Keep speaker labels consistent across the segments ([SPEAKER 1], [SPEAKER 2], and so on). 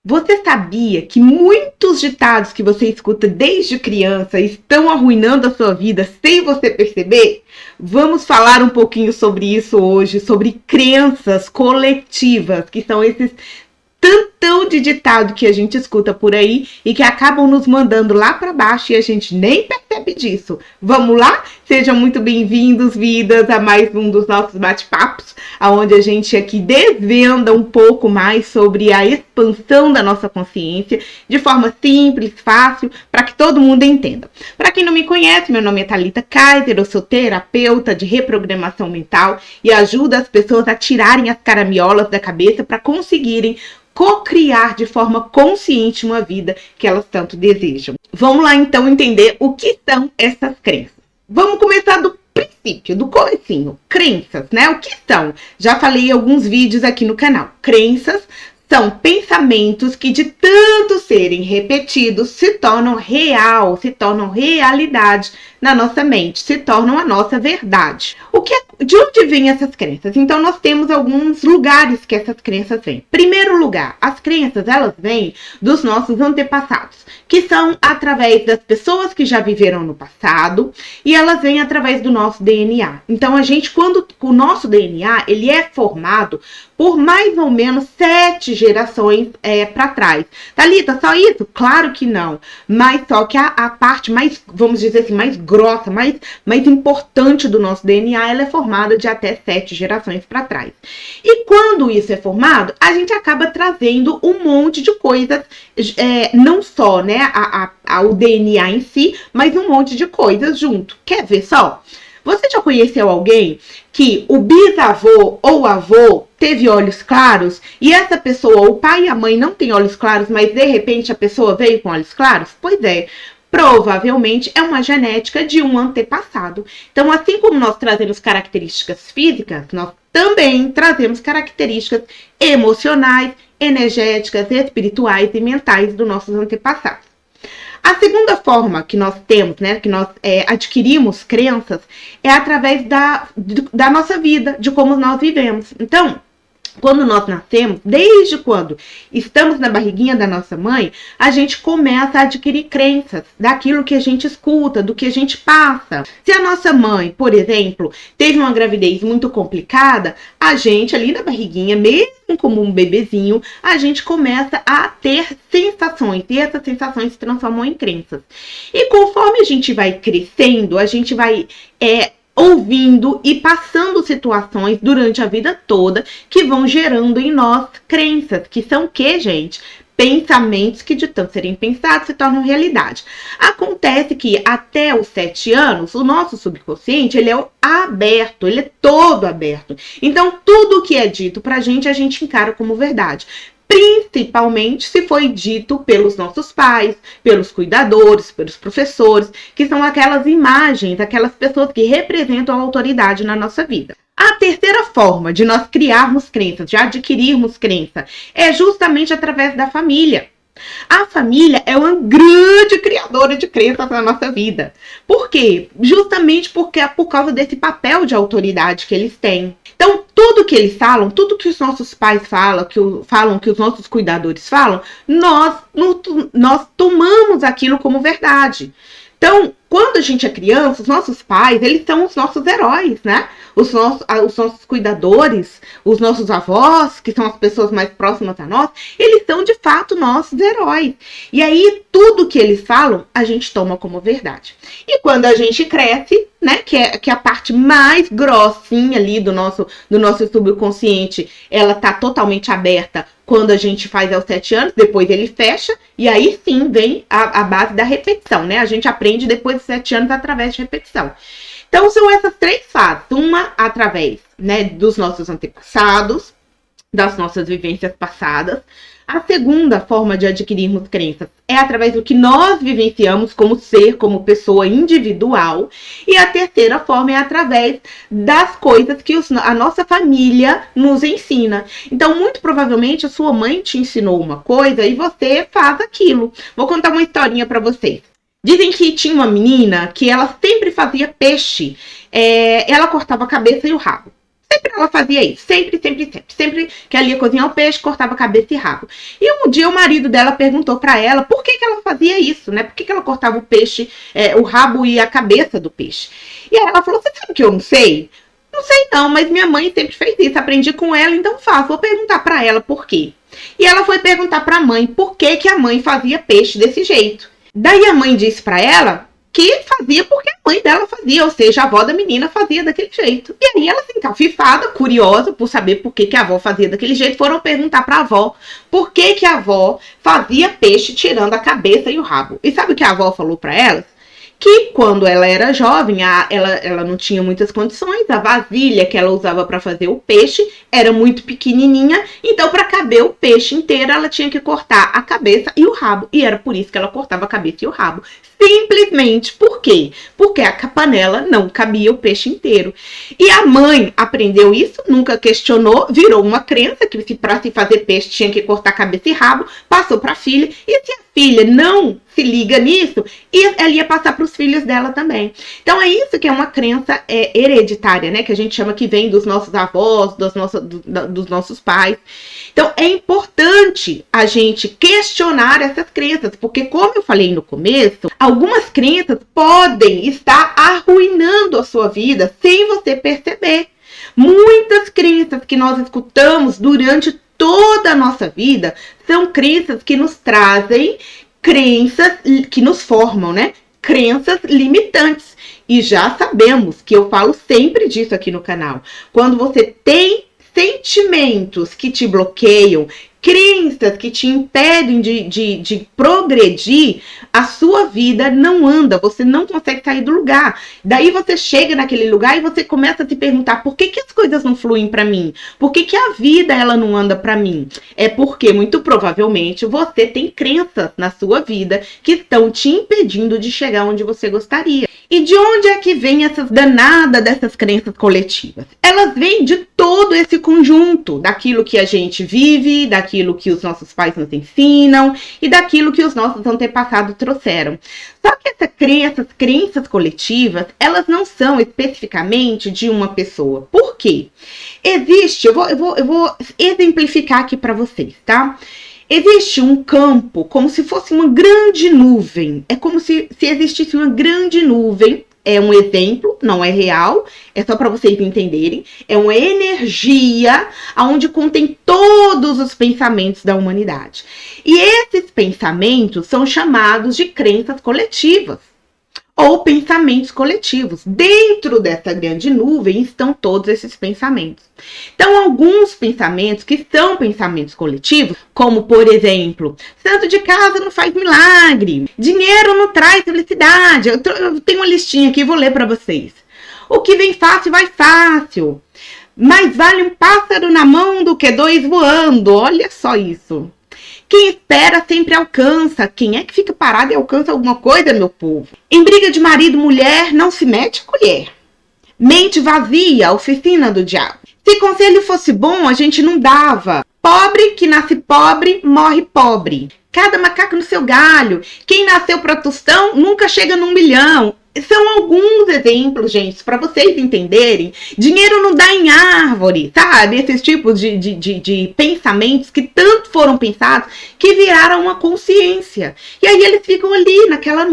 [SPEAKER 1] Você sabia que muitos ditados que você escuta desde criança estão arruinando a sua vida sem você perceber? Vamos falar um pouquinho sobre isso hoje, sobre crenças coletivas, que são esses tantão de ditado que a gente escuta por aí e que acabam nos mandando lá para baixo e a gente nem percebe disso. Vamos lá? Sejam muito bem-vindos, vidas, a mais um dos nossos bate-papos, onde a gente aqui desvenda um pouco mais sobre a expansão da nossa consciência de forma simples, fácil, para que todo mundo entenda. Para quem não me conhece, meu nome é Thalita Kaiser, eu sou terapeuta de reprogramação mental e ajudo as pessoas a tirarem as caramiolas da cabeça para conseguirem co-criar de forma consciente uma vida que elas tanto desejam. Vamos lá então entender o que são essas crenças. Vamos começar do princípio, do comecinho. Crenças, né? O que são? Já falei em alguns vídeos aqui no canal. Crenças são pensamentos que, de tanto serem repetidos, se tornam real, se tornam realidade na nossa mente, se tornam a nossa verdade. De onde vêm essas crenças? Então, nós temos alguns lugares que essas crenças vêm. Primeiro lugar, as crenças, elas vêm dos nossos antepassados, que são através das pessoas que já viveram no passado, e elas vêm através do nosso DNA. Então, quando o nosso DNA, ele é formado por mais ou menos 7 gerações para trás. Thalita, só isso? Claro que não. Mas só que a parte mais, vamos dizer assim, mais grossa, mais importante do nosso DNA, ela é formada de até 7 gerações para trás. E quando isso é formado, a gente acaba trazendo um monte de coisas, não só, né, o DNA em si, mas um monte de coisas junto. Quer ver só? Você já conheceu alguém que o bisavô ou avô teve olhos claros e essa pessoa, o pai e a mãe não têm olhos claros, mas de repente a pessoa veio com olhos claros? Pois é, provavelmente é uma genética de um antepassado. Então, assim como nós trazemos características físicas, nós também trazemos características emocionais, energéticas, espirituais e mentais dos nossos antepassados. A segunda forma que nós temos, né, que nós adquirimos crenças, é através da nossa vida, de como nós vivemos. Então, quando nós nascemos, desde quando estamos na barriguinha da nossa mãe, a gente começa a adquirir crenças daquilo que a gente escuta, do que a gente passa. Se a nossa mãe, por exemplo, teve uma gravidez muito complicada, a gente ali na barriguinha, mesmo como um bebezinho, a gente começa a ter sensações, e essas sensações se transformam em crenças. E conforme a gente vai crescendo, a gente vai ouvindo e passando situações durante a vida toda que vão gerando em nós crenças, que são o que, gente? Pensamentos que de tanto serem pensados se tornam realidade. Acontece que até os 7 anos, o nosso subconsciente, ele é aberto, ele é todo aberto. Então, tudo que é dito pra gente, a gente encara como verdade. Principalmente se foi dito pelos nossos pais, pelos cuidadores, pelos professores, que são aquelas imagens, aquelas pessoas que representam a autoridade na nossa vida. A terceira forma de nós criarmos crenças, de adquirirmos crença, é justamente através da família. A família é uma grande criadora de crenças na nossa vida. Por quê? Justamente porque é por causa desse papel de autoridade que eles têm. Então, tudo que eles falam, tudo que os nossos pais falam, que os nossos cuidadores falam, nós tomamos aquilo como verdade. Então, quando a gente é criança, os nossos pais, eles são os nossos heróis, né? Os nossos cuidadores, os nossos avós, que são as pessoas mais próximas a nós, eles são de fato nossos heróis. E aí, tudo que eles falam, a gente toma como verdade. E quando a gente cresce, né, que é a parte mais grossinha ali do nosso subconsciente, ela tá totalmente aberta quando a gente faz aos 7 anos, depois ele fecha, e aí sim vem a base da repetição, né? A gente aprende depois dos 7 anos através de repetição. Então, são essas 3 fases. Uma através, né, dos nossos antepassados, das nossas vivências passadas. A segunda forma de adquirirmos crenças é através do que nós vivenciamos como ser, como pessoa individual. E a terceira forma é através das coisas que a nossa família nos ensina. Então, muito provavelmente, a sua mãe te ensinou uma coisa e você faz aquilo. Vou contar uma historinha para vocês. Dizem que tinha uma menina que ela sempre fazia peixe. Ela cortava a cabeça e o rabo. Sempre ela fazia isso, sempre, sempre, sempre. Sempre que ela ia cozinhar o peixe, cortava cabeça e rabo. E um dia o marido dela perguntou pra ela por que ela fazia isso, né? Por que ela cortava o peixe, o rabo e a cabeça do peixe. E aí ela falou, você sabe que eu não sei? Não sei não, mas minha mãe sempre fez isso, aprendi com ela, então faço. Vou perguntar pra ela por quê. E ela foi perguntar pra mãe por que a mãe fazia peixe desse jeito. Daí a mãe disse pra ela que fazia porque a mãe dela fazia, ou seja, a avó da menina fazia daquele jeito. E aí ela, assim, encafifada, curiosa por saber por que a avó fazia daquele jeito, foram perguntar pra avó por que a avó fazia peixe tirando a cabeça e o rabo. E sabe o que a avó falou pra elas? Que quando ela era jovem, ela não tinha muitas condições, a vasilha que ela usava para fazer o peixe era muito pequenininha, então para caber o peixe inteiro ela tinha que cortar a cabeça e o rabo, e era por isso que ela cortava a cabeça e o rabo. Simplesmente por quê? Porque a panela não cabia o peixe inteiro. E a mãe aprendeu isso, nunca questionou, virou uma crença que para se fazer peixe tinha que cortar cabeça e rabo, passou para a filha, e se a filha não se liga nisso, e ela ia passar para os filhos dela também. Então é isso que é uma crença hereditária, né? Que a gente chama que vem dos nossos avós, dos nossos pais. Então é importante a gente questionar essas crenças, porque como eu falei no começo, algumas crenças podem estar arruinando a sua vida sem você perceber. Muitas crenças que nós escutamos durante toda a nossa vida são crenças que nos trazem crenças que nos formam, né? Crenças limitantes. E já sabemos que eu falo sempre disso aqui no canal. Quando você tem sentimentos que te bloqueiam, crenças que te impedem de progredir, a sua vida não anda, você não consegue sair do lugar. Daí você chega naquele lugar e você começa a se perguntar por que as coisas não fluem para mim? Por que a vida ela não anda para mim? É porque muito provavelmente você tem crenças na sua vida que estão te impedindo de chegar onde você gostaria. E de onde é que vem essas danadas dessas crenças coletivas? Elas vêm de todo esse conjunto, daquilo que a gente vive, daquilo que os nossos pais nos ensinam e daquilo que os nossos antepassados trouxeram. Só que essas crenças coletivas, elas não são especificamente de uma pessoa. Por quê? Existe, eu vou exemplificar aqui para vocês, tá? Existe um campo como se fosse uma grande nuvem. É como se existisse uma grande nuvem. É um exemplo, não é real, é só para vocês entenderem. É uma energia onde contém todos os pensamentos da humanidade. E esses pensamentos são chamados de crenças coletivas ou pensamentos coletivos. Dentro dessa grande nuvem estão todos esses pensamentos. Então, alguns pensamentos que são pensamentos coletivos, como, por exemplo, santo de casa não faz milagre, dinheiro não traz felicidade. Eu tenho uma listinha aqui, vou ler para vocês. O que vem fácil, vai fácil. Mais vale um pássaro na mão do que dois voando. Olha só isso. Quem espera sempre alcança. Quem é que fica parado e alcança alguma coisa, meu povo? Em briga de marido e mulher, não se mete a colher. Mente vazia, oficina do diabo. Se conselho fosse bom, a gente não dava. Pobre que nasce pobre, morre pobre. Cada macaco no seu galho. Quem nasceu pra tostão nunca chega num milhão. São alguns exemplos, gente, para vocês entenderem. Dinheiro não dá em árvore, sabe? Esses tipos de pensamentos que tanto foram pensados que viraram uma consciência. E aí eles ficam ali naquela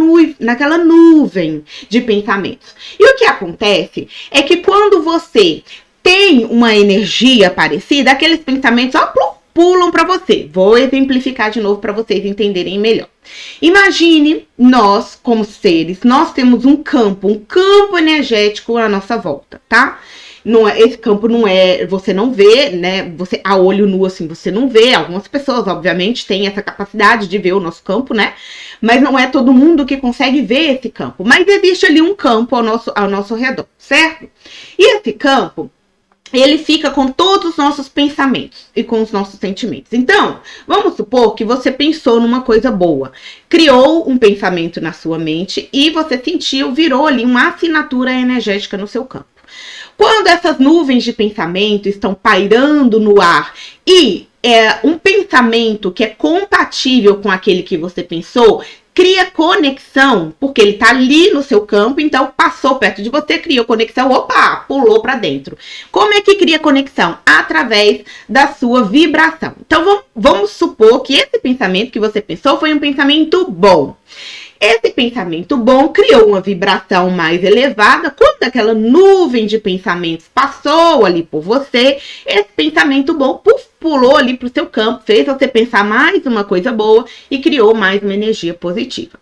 [SPEAKER 1] nuvem de pensamentos. E o que acontece é que quando você tem uma energia parecida, aqueles pensamentos pulam para você. Vou exemplificar de novo para vocês entenderem melhor. Imagine nós, como seres, nós temos um campo energético à nossa volta, tá? Esse campo não é, você não vê, né? Você a olho nu assim, você não vê. Algumas pessoas, obviamente, têm essa capacidade de ver o nosso campo, né? Mas não é todo mundo que consegue ver esse campo. Mas existe ali um campo ao nosso redor, certo? E esse campo, ele fica com todos os nossos pensamentos e com os nossos sentimentos. Então, vamos supor que você pensou numa coisa boa, criou um pensamento na sua mente e você sentiu, virou ali uma assinatura energética no seu campo. Quando essas nuvens de pensamento estão pairando no ar e um pensamento que é compatível com aquele que você pensou cria conexão, porque ele tá ali no seu campo, então passou perto de você, criou conexão, opa, pulou para dentro. Como é que cria conexão? Através da sua vibração. Então vamos supor que esse pensamento que você pensou foi um pensamento bom. Esse pensamento bom criou uma vibração mais elevada. Quando aquela nuvem de pensamentos passou ali por você, esse pensamento bom pulou ali para o seu campo, fez você pensar mais uma coisa boa e criou mais uma energia positiva.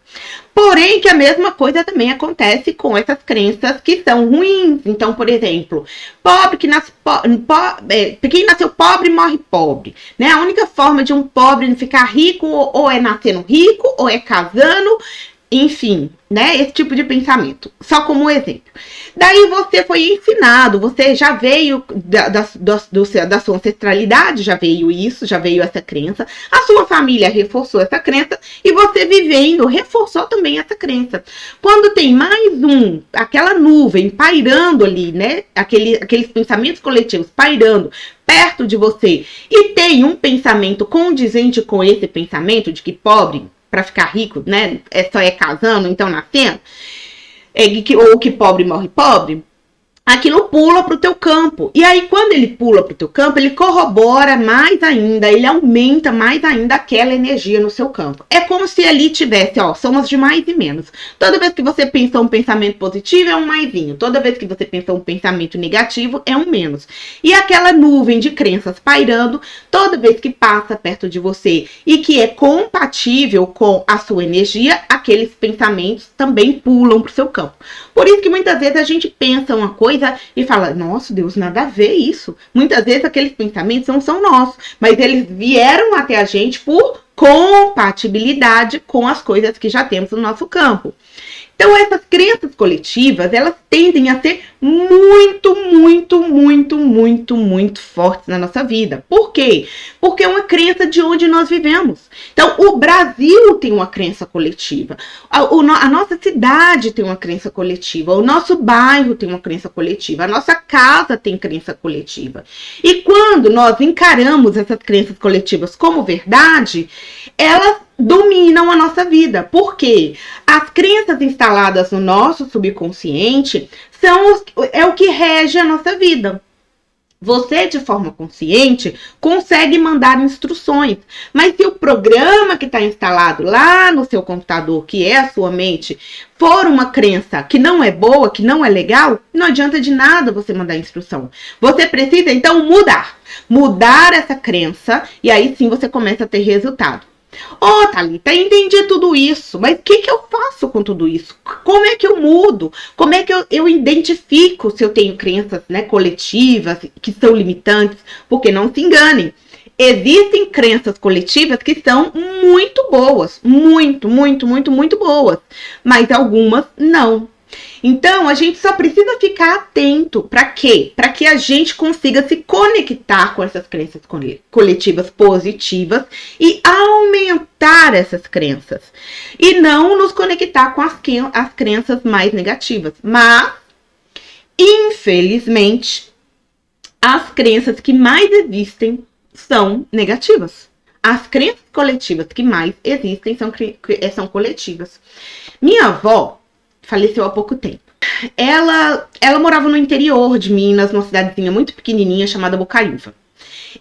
[SPEAKER 1] Porém, que a mesma coisa também acontece com essas crenças que são ruins. Então, por exemplo, quem nasceu pobre morre pobre, né? A única forma de um pobre ficar rico ou é nascendo rico ou é casando. Enfim, né? Esse tipo de pensamento. Só como exemplo. Daí você foi ensinado, você já veio da sua ancestralidade, já veio isso, já veio essa crença. A sua família reforçou essa crença e você vivendo reforçou também essa crença. Quando tem mais aquela nuvem pairando ali, né? Aqueles pensamentos coletivos pairando perto de você e tem um pensamento condizente com esse pensamento de que pobre para ficar rico, né? Só é casando, então nascendo. Ou que pobre morre pobre. Aquilo pula para o teu campo. E aí, quando ele pula para o teu campo, ele corrobora mais ainda, ele aumenta mais ainda aquela energia no seu campo. É como se ali tivesse, ó, somos de mais e menos. Toda vez que você pensou um pensamento positivo, é um maisinho. Toda vez que você pensou um pensamento negativo, é um menos. E aquela nuvem de crenças pairando, toda vez que passa perto de você e que é compatível com a sua energia, aqueles pensamentos também pulam para o seu campo. Por isso que muitas vezes a gente pensa uma coisa e fala, nossa, Deus, nada a ver isso. Muitas vezes aqueles pensamentos não são nossos, mas eles vieram até a gente por compatibilidade com as coisas que já temos no nosso campo. Então, essas crenças coletivas, elas tendem a ser muito, muito, muito, muito, muito fortes na nossa vida. Por quê? Porque é uma crença de onde nós vivemos. Então, o Brasil tem uma crença coletiva. A nossa cidade tem uma crença coletiva. O nosso bairro tem uma crença coletiva. A nossa casa tem crença coletiva. E quando nós encaramos essas crenças coletivas como verdade, elas dominam a nossa vida. Por quê? As crenças instaladas no nosso subconsciente é o que rege a nossa vida. Você, de forma consciente, consegue mandar instruções. Mas se o programa que está instalado lá no seu computador, que é a sua mente, for uma crença que não é boa, que não é legal, não adianta de nada você mandar instrução. Você precisa, então, mudar essa crença e aí sim você começa a ter resultado. Ô, Thalita, entendi tudo isso, mas o que eu faço com tudo isso? Como é que eu mudo? Como é que eu identifico se eu tenho crenças, né, coletivas que são limitantes? Porque não se enganem, existem crenças coletivas que são muito boas, muito, muito, muito, muito boas, mas algumas não. Então, a gente só precisa ficar atento. Para quê? Para que a gente consiga se conectar com essas crenças coletivas positivas e aumentar essas crenças. E não nos conectar com as crenças mais negativas. Mas, infelizmente, as crenças que mais existem são negativas. As crenças coletivas que mais existem são coletivas. Minha avó faleceu há pouco tempo. Ela morava no interior de Minas, numa cidadezinha muito pequenininha chamada Bocaiúva.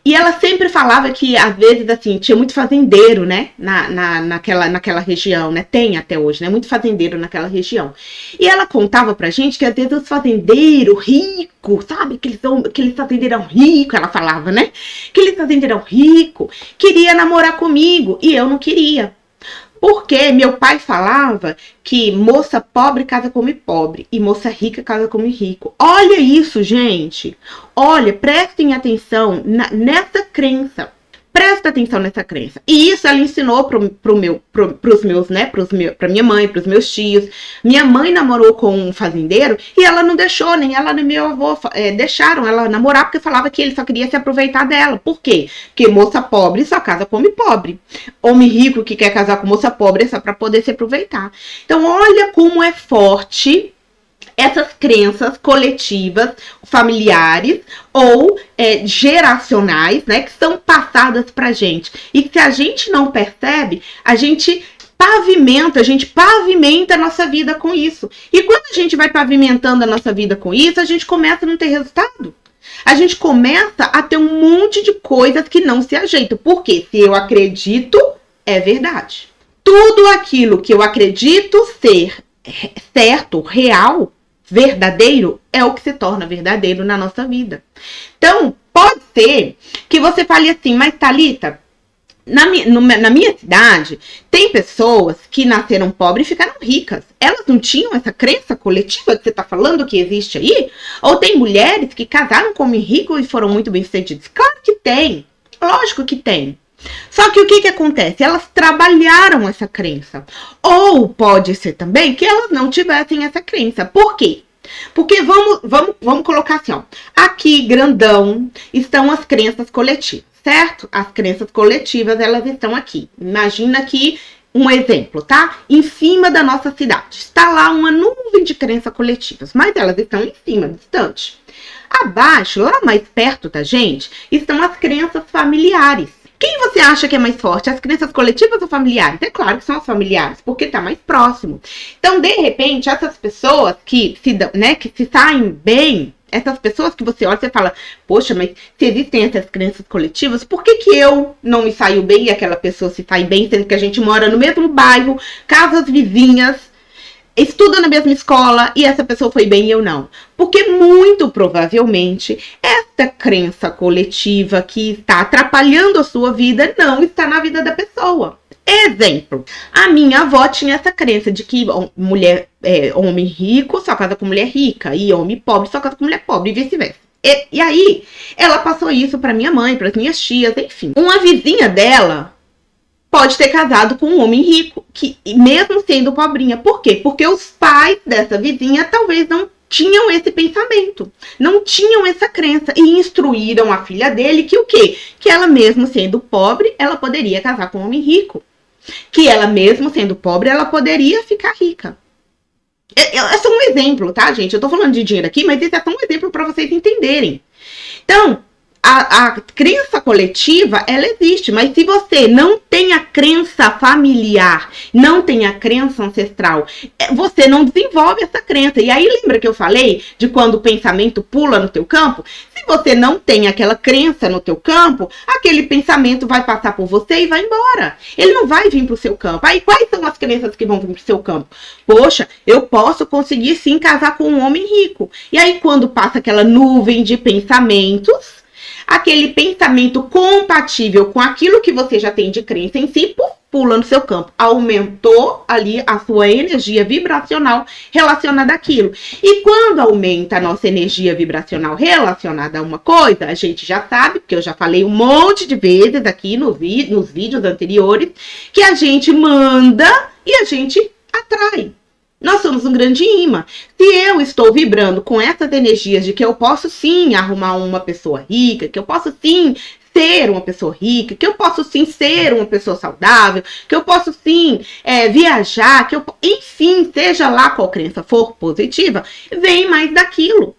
[SPEAKER 1] E ela sempre falava que, às vezes, assim, tinha muito fazendeiro, né, naquela região, né, tem até hoje, né, muito fazendeiro naquela região. E ela contava pra gente que, às vezes, os fazendeiros ricos, sabe, aqueles fazendeirão rico, ela falava, né, aquele fazendeirão rico queria namorar comigo e eu não queria. Porque meu pai falava que moça pobre casa come pobre e moça rica casa come rico. Olha isso, gente. Olha, prestem atenção nessa crença. Presta atenção nessa crença. E isso ela ensinou pros meus, né, pra minha mãe, pros meus tios. Minha mãe namorou com um fazendeiro e ela não deixou, nem ela nem meu avô deixaram ela namorar porque falava que ele só queria se aproveitar dela. Por quê? Porque moça pobre só casa come pobre. Homem rico que quer casar com moça pobre é só pra poder se aproveitar. Então, olha como é forte essas crenças coletivas, familiares ou geracionais, né, que são passadas pra gente. E que se a gente não percebe, a gente pavimenta, a gente pavimenta a nossa vida com isso. E quando a gente vai pavimentando a nossa vida com isso, a gente começa a não ter resultado. A gente começa a ter um monte de coisas que não se ajeitam. Porque se eu acredito, é verdade. Tudo aquilo que eu acredito ser certo, real, verdadeiro, é o que se torna verdadeiro na nossa vida. Então, pode ser que você fale assim, mas Thalita, na minha cidade, tem pessoas que nasceram pobres e ficaram ricas. Elas não tinham essa crença coletiva que você está falando que existe aí? Ou tem mulheres que casaram com homem rico e foram muito bem-sucedidas? Claro que tem. Lógico que tem. Só que o que acontece? Elas trabalharam essa crença. Ou pode ser também que elas não tivessem essa crença. Por quê? Porque vamos colocar assim, ó. Aqui, grandão, estão as crenças coletivas, certo? As crenças coletivas, elas estão aqui. Imagina aqui um exemplo, tá? Em cima da nossa cidade. Está lá uma nuvem de crenças coletivas, mas elas estão em cima, distante. Abaixo, lá mais perto da gente, estão as crenças familiares. Quem você acha que é mais forte? As crenças coletivas ou familiares? É claro que são as familiares, porque está mais próximo. Então, de repente, essas pessoas que se saem bem, essas pessoas que você olha e você fala, poxa, mas se existem essas crenças coletivas, por que eu não me saio bem e aquela pessoa se sai bem, sendo que a gente mora no mesmo bairro, casas vizinhas, estuda na mesma escola e essa pessoa foi bem e eu não? Porque muito provavelmente essa crença coletiva que está atrapalhando a sua vida não está na vida da pessoa. Exemplo, a minha avó tinha essa crença de que homem rico só casa com mulher rica e homem pobre só casa com mulher pobre e vice-versa. E aí, ela passou isso para minha mãe, para as minhas tias, enfim. Uma vizinha dela pode ter casado com um homem rico, que mesmo sendo pobrinha. Por quê? Porque os pais dessa vizinha talvez não tinham esse pensamento, não tinham essa crença e instruíram a filha dele que o quê? Que ela mesmo sendo pobre, ela poderia casar com um homem rico. Que ela mesmo sendo pobre, ela poderia ficar rica. É só um exemplo, tá, gente? Eu tô falando de dinheiro aqui, mas esse é só um exemplo para vocês entenderem. Então, a crença coletiva, ela existe, mas se você não tem a crença familiar, não tem a crença ancestral, você não desenvolve essa crença. E aí, lembra que eu falei de quando o pensamento pula no teu campo? Se você não tem aquela crença no teu campo, aquele pensamento vai passar por você e vai embora. Ele não vai vir pro seu campo. Aí, quais são as crenças que vão vir pro seu campo? Poxa, eu posso conseguir sim casar com um homem rico. E aí, quando passa aquela nuvem de pensamentos, aquele pensamento compatível com aquilo que você já tem de crença em si, pula no seu campo. Aumentou ali a sua energia vibracional relacionada àquilo. E quando aumenta a nossa energia vibracional relacionada a uma coisa, a gente já sabe, porque eu já falei um monte de vezes aqui nos vídeos anteriores, que a gente manda e a gente atrai. Nós somos um grande imã. Se eu estou vibrando com essas energias de que eu posso sim arrumar uma pessoa rica, que eu posso sim ser uma pessoa rica, que eu posso sim ser uma pessoa saudável, que eu posso sim viajar, enfim, seja lá qual crença for positiva, vem mais daquilo.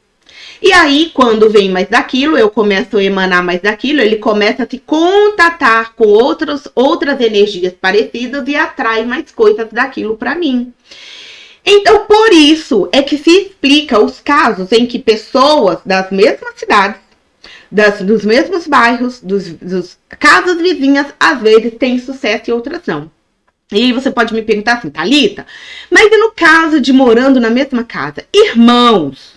[SPEAKER 1] E aí, quando vem mais daquilo, eu começo a emanar mais daquilo, ele começa a se contatar com outras energias parecidas e atrai mais coisas daquilo para mim. Então, por isso é que se explica os casos em que pessoas das mesmas cidades, dos mesmos bairros, dos casas vizinhas, às vezes têm sucesso e outras não. E aí você pode me perguntar assim, Thalita, mas e no caso de morando na mesma casa? Irmãos,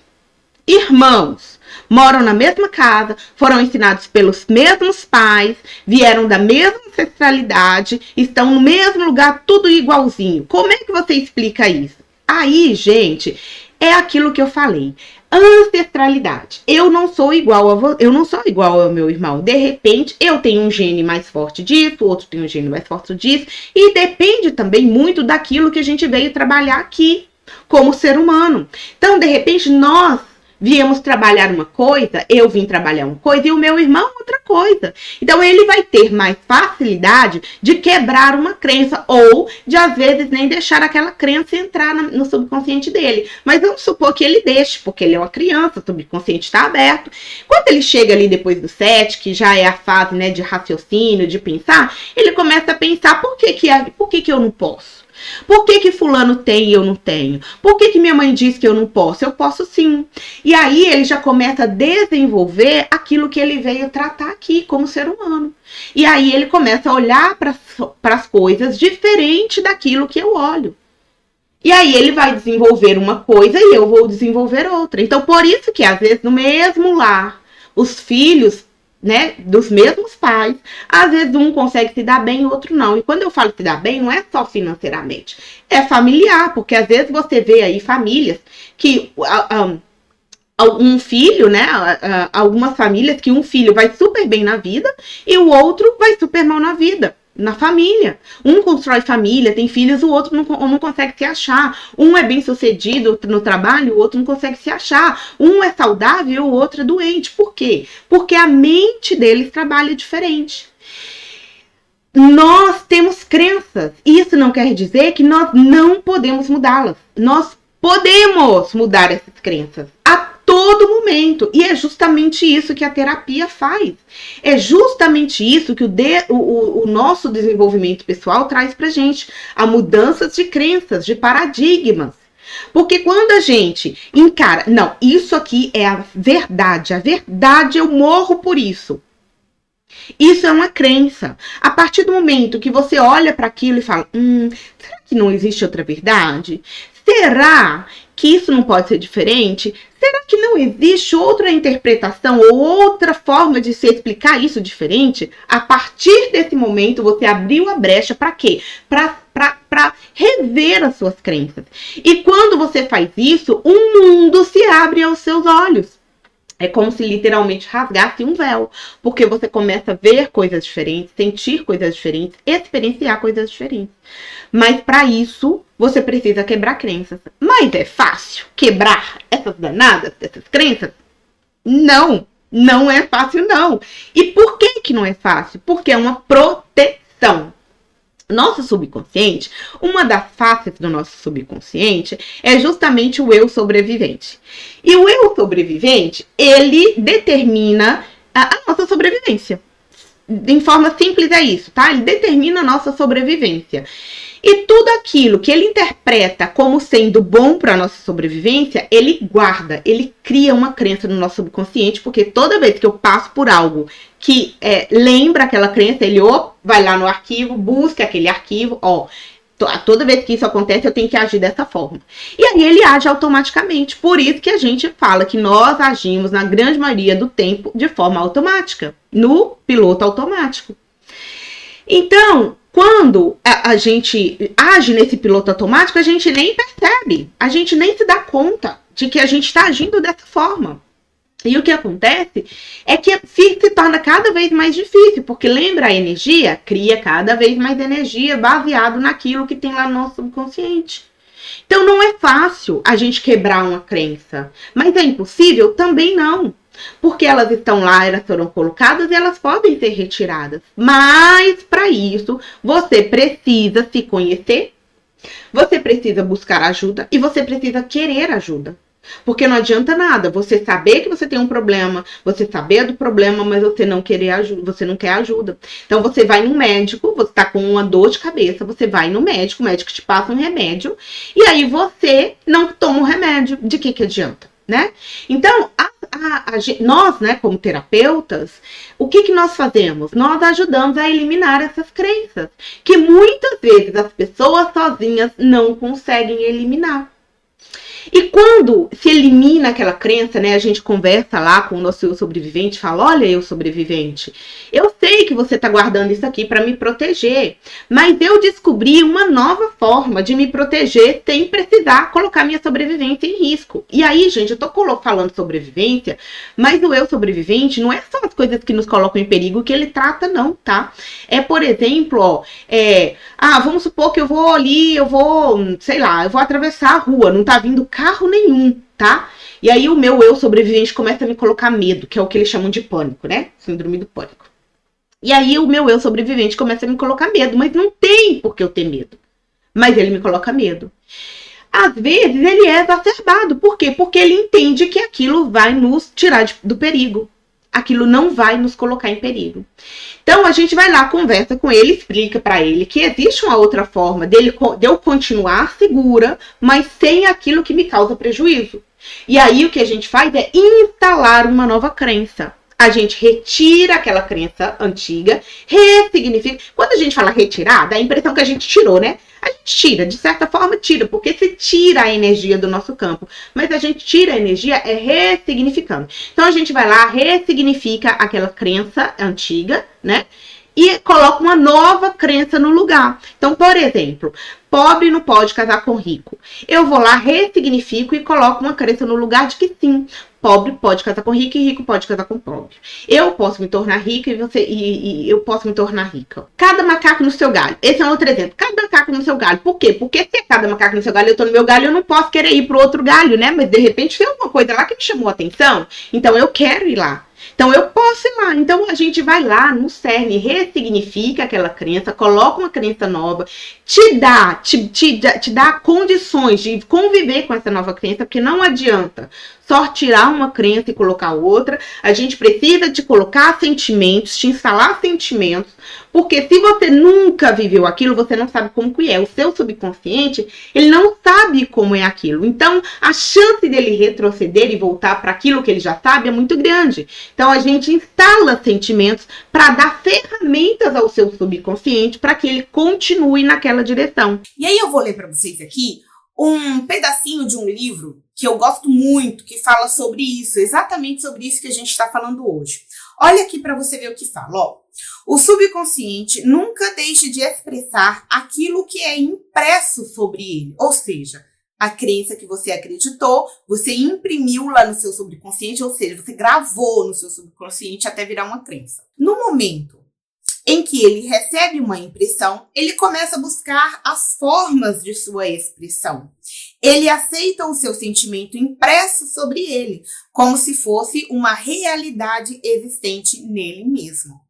[SPEAKER 1] moram na mesma casa, foram ensinados pelos mesmos pais, vieram da mesma ancestralidade, estão no mesmo lugar, tudo igualzinho. Como é que você explica isso? Aí, gente, é aquilo que eu falei. Ancestralidade. Eu não sou igual ao meu irmão. De repente, eu tenho um gene mais forte disso, o outro tem um gene mais forte disso. E depende também muito daquilo que a gente veio trabalhar aqui, como ser humano. Então, de repente, nós viemos trabalhar uma coisa, eu vim trabalhar uma coisa e o meu irmão outra coisa. Então ele vai ter mais facilidade de quebrar uma crença ou de às vezes nem deixar aquela crença entrar no subconsciente dele. Mas vamos supor que ele deixe, porque ele é uma criança, o subconsciente está aberto. Quando ele chega ali depois do 7, que já é a fase, né, de raciocínio, de pensar, ele começa a pensar por que eu não posso? Por que fulano tem e eu não tenho? Por que minha mãe diz que eu não posso? Eu posso sim. E aí ele já começa a desenvolver aquilo que ele veio tratar aqui como ser humano. E aí ele começa a olhar para as coisas diferente daquilo que eu olho. E aí ele vai desenvolver uma coisa e eu vou desenvolver outra. Então por isso que às vezes no mesmo lar, os filhos, né, dos mesmos pais, às vezes um consegue se dar bem e o outro não. E quando eu falo se dar bem, não é só financeiramente, é familiar, porque às vezes você vê aí famílias que um filho, né, algumas famílias que um filho vai super bem na vida e o outro vai super mal na vida. Na família. Um constrói família, tem filhos, o outro não consegue se achar. Um é bem sucedido no trabalho, o outro não consegue se achar. Um é saudável e o outro é doente. Por quê? Porque a mente deles trabalha diferente. Nós temos crenças. Isso não quer dizer que nós não podemos mudá-las. Nós podemos mudar essas crenças a todo momento. E é justamente isso que a terapia faz. É justamente isso que o nosso desenvolvimento pessoal traz pra gente. A mudanças de crenças, de paradigmas. Porque quando a gente encara, não, isso aqui é a verdade eu morro por isso. Isso é uma crença. A partir do momento que você olha para aquilo e fala, será que não existe outra verdade? Será que isso não pode ser diferente? Será que não existe outra interpretação ou outra forma de se explicar isso diferente? A partir desse momento, você abriu a brecha para quê? Para rever as suas crenças. E quando você faz isso, o mundo se abre aos seus olhos. É como se literalmente rasgasse um véu, porque você começa a ver coisas diferentes, sentir coisas diferentes, experienciar coisas diferentes. Mas para isso, você precisa quebrar crenças. Mas é fácil quebrar essas danadas, essas crenças? Não, não é fácil não. E por que não é fácil? Porque é uma proteção. Nosso subconsciente, uma das faces do nosso subconsciente é justamente o eu sobrevivente. E o eu sobrevivente, ele determina a nossa sobrevivência. Em forma simples é isso, tá? Ele determina a nossa sobrevivência. E tudo aquilo que ele interpreta como sendo bom para a nossa sobrevivência, ele guarda, ele cria uma crença no nosso subconsciente, porque toda vez que eu passo por algo que lembra aquela crença, ele vai lá no arquivo, busca aquele arquivo, toda vez que isso acontece, eu tenho que agir dessa forma. E aí ele age automaticamente. Por isso que a gente fala que nós agimos, na grande maioria do tempo, de forma automática, no piloto automático. Então, quando a gente age nesse piloto automático, a gente nem percebe, a gente nem se dá conta de que a gente está agindo dessa forma. E o que acontece é que se torna cada vez mais difícil, porque lembra, a energia cria cada vez mais energia baseado naquilo que tem lá no nosso subconsciente. Então não é fácil a gente quebrar uma crença, mas é impossível? Também não. Porque elas estão lá, elas foram colocadas e elas podem ser retiradas. Mas para isso, você precisa se conhecer, você precisa buscar ajuda e você precisa querer ajuda. Porque não adianta nada você saber que você tem um problema, você saber do problema, mas você não querer ajuda, você não quer ajuda. Então você vai no médico, você tá com uma dor de cabeça, você vai no médico, o médico te passa um remédio, e aí você não toma o remédio. De que adianta, né? Então, nós, né, como terapeutas, o que nós fazemos? Nós ajudamos a eliminar essas crenças, que muitas vezes as pessoas sozinhas não conseguem eliminar. E quando se elimina aquela crença, né, a gente conversa lá com o nosso eu sobrevivente, fala, olha, eu sobrevivente, eu sei que você tá guardando isso aqui para me proteger, mas eu descobri uma nova forma de me proteger sem precisar colocar minha sobrevivência em risco. E aí, gente, eu tô falando sobrevivência, mas o eu sobrevivente não é só as coisas que nos colocam em perigo que ele trata, não, tá? É, por exemplo, vamos supor que eu vou ali, sei lá, eu vou atravessar a rua, não tá vindo carro nenhum, tá? E aí o meu eu sobrevivente começa a me colocar medo, que é o que eles chamam de pânico, né? Síndrome do pânico. E aí o meu eu sobrevivente começa a me colocar medo, mas não tem por que eu ter medo. Mas ele me coloca medo. Às vezes ele é exacerbado. Por quê? Porque ele entende que aquilo vai nos tirar do perigo. Aquilo não vai nos colocar em perigo. Então a gente vai lá, conversa com ele, explica para ele que existe uma outra forma de eu continuar segura, mas sem aquilo que me causa prejuízo. E aí o que a gente faz é instalar uma nova crença. A gente retira aquela crença antiga, ressignifica. Quando a gente fala retirar, dá a impressão que a gente tirou, né? A gente tira, de certa forma tira, porque se tira a energia do nosso campo. Mas a gente tira a energia ressignificando. Então a gente vai lá, ressignifica aquela crença antiga, né? E coloca uma nova crença no lugar. Então, por exemplo, pobre não pode casar com rico. Eu vou lá, ressignifico e coloco uma crença no lugar de que sim, pobre pode casar com rico e rico pode casar com pobre. Eu posso me tornar rica e eu posso me tornar rica. Cada macaco no seu galho. Esse é um outro exemplo. Cada macaco no seu galho. Por quê? Porque se é cada macaco no seu galho, eu tô no meu galho, eu não posso querer ir pro outro galho, né? Mas de repente tem alguma coisa lá que me chamou a atenção. Então eu quero ir lá. Então eu posso ir lá. Então a gente vai lá no cerne, ressignifica aquela crença, coloca uma crença nova, te dá condições de conviver com essa nova crença, porque não adianta só tirar uma crença e colocar outra. A gente precisa de colocar sentimentos, de instalar sentimentos, porque se você nunca viveu aquilo, você não sabe como que é. O seu subconsciente, ele não sabe como é aquilo. Então, a chance dele retroceder e voltar para aquilo que ele já sabe é muito grande. Então, a gente instala sentimentos para dar ferramentas ao seu subconsciente para que ele continue naquela direção.
[SPEAKER 2] E aí eu vou ler para vocês aqui um pedacinho de um livro que eu gosto muito, que fala sobre isso, exatamente sobre isso que a gente está falando hoje. Olha aqui para você ver o que fala, ó. O subconsciente nunca deixa de expressar aquilo que é impresso sobre ele, ou seja, a crença que você acreditou, você imprimiu lá no seu subconsciente, ou seja, você gravou no seu subconsciente até virar uma crença. No momento em que ele recebe uma impressão, ele começa a buscar as formas de sua expressão. Ele aceita o seu sentimento impresso sobre ele, como se fosse uma realidade existente nele mesmo.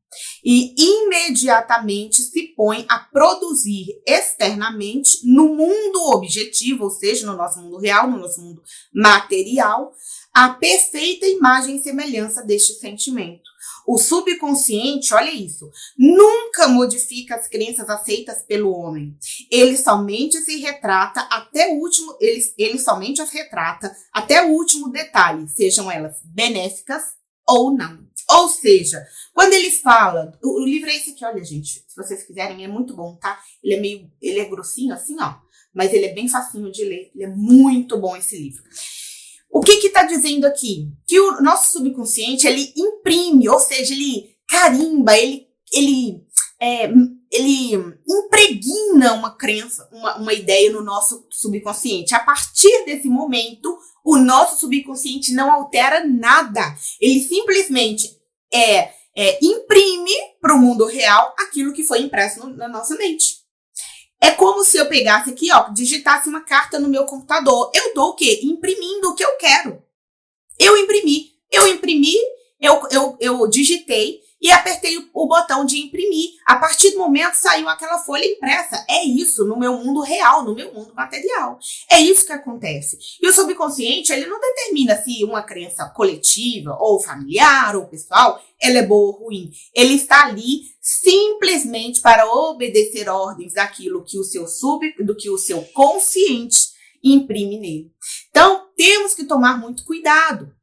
[SPEAKER 2] E imediatamente se põe a produzir externamente no mundo objetivo, ou seja, no nosso mundo real, no nosso mundo material, a perfeita imagem e semelhança deste sentimento. O subconsciente, olha isso, nunca modifica as crenças aceitas pelo homem. Ele somente se retrata até o último, ele somente as retrata até o último detalhe, sejam elas benéficas ou não. Ou seja, quando ele fala, o livro é esse aqui, olha gente, se vocês quiserem, é muito bom, tá? Ele é grossinho assim, ó, mas ele é bem facinho de ler, ele é muito bom esse livro. O que está dizendo aqui? Que o nosso subconsciente, ele imprime, ou seja, ele carimba, ele impregna uma crença, uma ideia no nosso subconsciente. A partir desse momento, o nosso subconsciente não altera nada. Ele simplesmente imprime para o mundo real aquilo que foi impresso na nossa mente. É como se eu pegasse aqui, ó, digitasse uma carta no meu computador. Eu dou o quê? Imprimindo o que eu quero. Eu imprimi, eu digitei e apertei o botão de imprimir. A partir do momento saiu aquela folha impressa. É isso no meu mundo real, no meu mundo material. É isso que acontece. E o subconsciente, ele não determina se uma crença coletiva ou familiar ou pessoal, ela é boa ou ruim. Ele está ali simplesmente para obedecer ordens daquilo que do que o seu consciente imprime nele. Então, temos que tomar muito cuidado.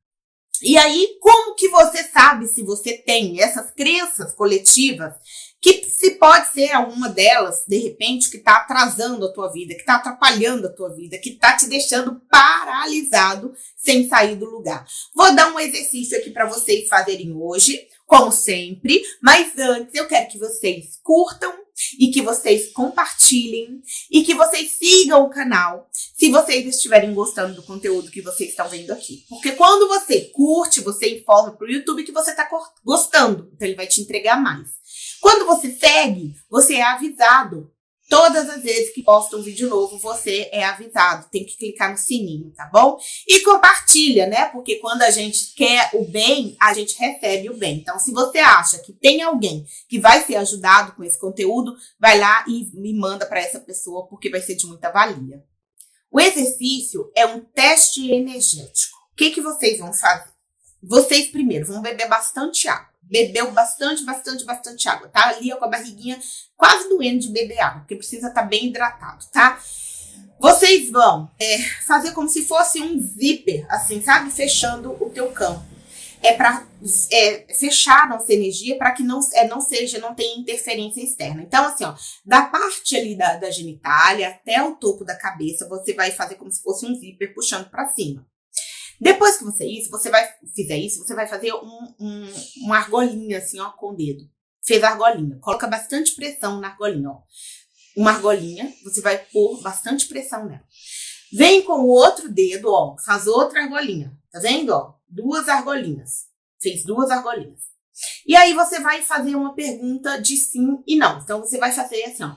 [SPEAKER 2] E aí, como que você sabe se você tem essas crenças coletivas, que se pode ser alguma delas, de repente, que está atrasando a tua vida, que está atrapalhando a tua vida, que está te deixando paralisado sem sair do lugar. Vou dar um exercício aqui para vocês fazerem hoje, como sempre, mas antes eu quero que vocês curtam e que vocês compartilhem e que vocês sigam o canal se vocês estiverem gostando do conteúdo que vocês estão vendo aqui. Porque quando você curte, você informa para o YouTube que você está gostando, então ele vai te entregar mais. Quando você segue, você é avisado Todas as vezes que posta um vídeo novo, você é avisado. Tem que clicar no sininho, tá bom? E compartilha, né? Porque quando a gente quer o bem, a gente recebe o bem. Então, se você acha que tem alguém que vai ser ajudado com esse conteúdo, vai lá e me manda para essa pessoa, porque vai ser de muita valia. O exercício é um teste energético. O que vocês vão fazer? Vocês primeiro vão beber bastante água. Bebeu bastante água, tá? Ali ó, com a barriguinha quase doendo de beber água, porque precisa estar bem hidratado, tá? Vocês vão fazer como se fosse um zíper, assim, sabe? Fechando o teu campo. É para fechar a nossa energia para que não tenha interferência externa. Então, assim, ó, da parte ali da genitália até o topo da cabeça, você vai fazer como se fosse um zíper puxando para cima. Depois que fizer isso, você vai fazer uma argolinha assim, ó, com o dedo. Fez a argolinha. Coloca bastante pressão na argolinha, ó. Uma argolinha, você vai pôr bastante pressão nela. Vem com o outro dedo, ó, faz outra argolinha. Tá vendo, ó? 2 argolinhas. Fez 2 argolinhas. E aí você vai fazer uma pergunta de sim e não. Então você vai fazer assim, ó.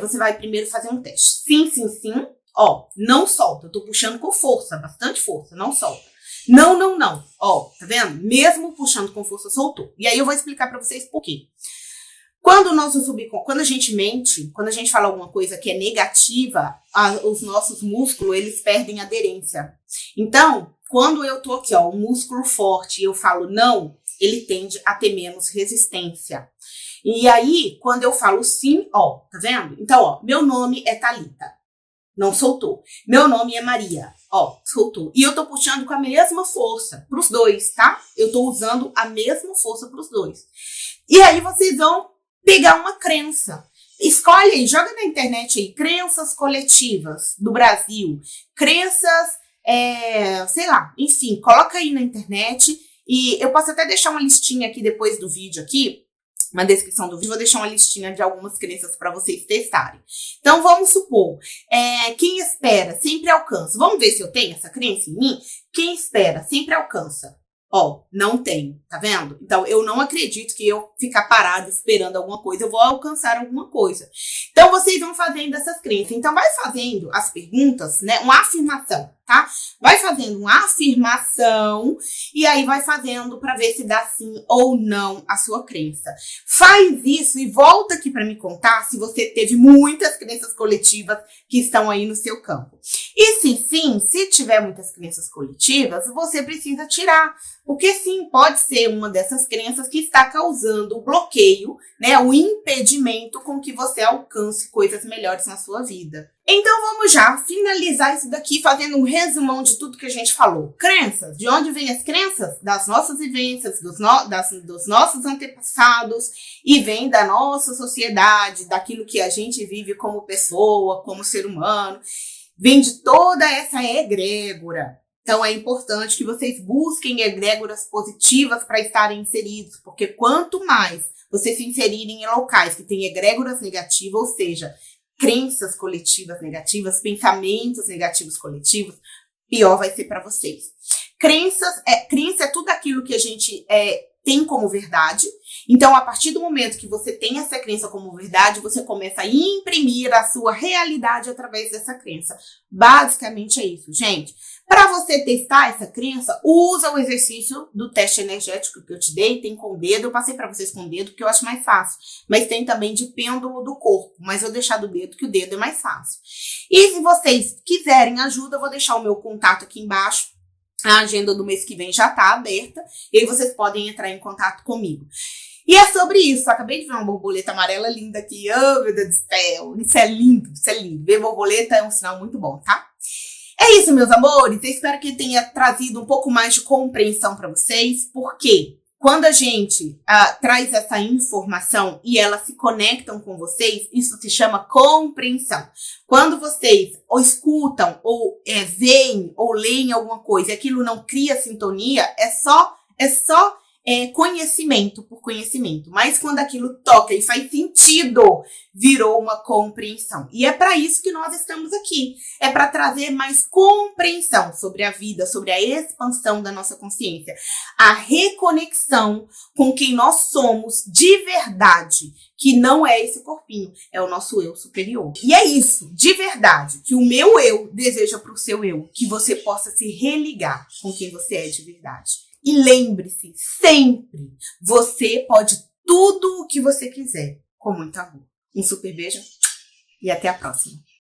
[SPEAKER 2] Você vai primeiro fazer um teste. Sim, sim, sim. Ó, não solta. Eu tô puxando com força, bastante força. Não solta. Não, não, não. Ó, tá vendo? Mesmo puxando com força, soltou. E aí eu vou explicar pra vocês por quê. Quando a gente mente, quando a gente fala alguma coisa que é negativa, os nossos músculos, eles perdem aderência. Então, quando eu tô aqui, ó, um músculo forte e eu falo não, ele tende a ter menos resistência. E aí, quando eu falo sim, ó, tá vendo? Então, ó, meu nome é Thalita. Não soltou. Meu nome é Maria. Ó, soltou. E eu tô puxando com a mesma força pros dois, tá? Eu tô usando a mesma força pros dois. E aí vocês vão pegar uma crença. Escolhe aí, joga na internet aí, crenças coletivas do Brasil. Crenças, sei lá, enfim, coloca aí na internet. E eu posso até deixar uma listinha aqui depois do vídeo aqui. Na descrição do vídeo, vou deixar uma listinha de algumas crenças para vocês testarem. Então, vamos supor, quem espera sempre alcança. Vamos ver se eu tenho essa crença em mim? Quem espera sempre alcança. Ó, não tenho, tá vendo? Então, eu não acredito que eu ficar parado esperando alguma coisa, eu vou alcançar alguma coisa. Então, vocês vão fazendo essas crenças. Então, vai fazendo as perguntas, né? Uma afirmação, tá? Vai fazendo uma afirmação e aí vai fazendo para ver se dá sim ou não a sua crença. Faz isso e volta aqui para me contar se você teve muitas crenças coletivas que estão aí no seu campo. E se tiver muitas crenças coletivas, você precisa tirar. Porque sim, pode ser uma dessas crenças que está causando o bloqueio, né, o impedimento com que você alcance coisas melhores na sua vida. Então vamos já finalizar isso daqui fazendo um resumão de tudo que a gente falou. Crenças. De onde vêm as crenças? Das nossas vivências, dos nossos antepassados e vem da nossa sociedade, daquilo que a gente vive como pessoa, como ser humano. Vem de toda essa egrégora. Então, é importante que vocês busquem egrégoras positivas para estarem inseridos, porque quanto mais vocês se inserirem em locais que têm egrégoras negativas, ou seja, crenças coletivas negativas, pensamentos negativos coletivos, pior vai ser para vocês. Crença é tudo aquilo que a gente tem como verdade. Então, a partir do momento que você tem essa crença como verdade, você começa a imprimir a sua realidade através dessa crença. Basicamente é isso, gente. Para você testar essa crença, usa o exercício do teste energético que eu te dei. Tem com o dedo, eu passei para vocês com o dedo, porque eu acho mais fácil. Mas tem também de pêndulo do corpo, mas eu vou deixar do dedo, que o dedo é mais fácil. E se vocês quiserem ajuda, eu vou deixar o meu contato aqui embaixo. A agenda do mês que vem já está aberta, e aí vocês podem entrar em contato comigo. E é sobre isso. Acabei de ver uma borboleta amarela linda aqui. Oh, meu Deus do céu. Isso é lindo, isso é lindo. Ver borboleta é um sinal muito bom, tá? É isso, meus amores. Eu espero que tenha trazido um pouco mais de compreensão para vocês, porque quando a gente traz essa informação e elas se conectam com vocês, isso se chama compreensão. Quando vocês ou escutam, ou veem, ou leem alguma coisa e aquilo não cria sintonia, é só conhecimento por conhecimento, mas quando aquilo toca e faz sentido, virou uma compreensão. E é para isso que nós estamos aqui. É para trazer mais compreensão sobre a vida, sobre a expansão da nossa consciência, a reconexão com quem nós somos de verdade, que não é esse corpinho, é o nosso eu superior. E é isso, de verdade, que o meu eu deseja para o seu eu, que você possa se religar com quem você é de verdade. E lembre-se, sempre, você pode tudo o que você quiser, com muito amor. Um super beijo e até a próxima.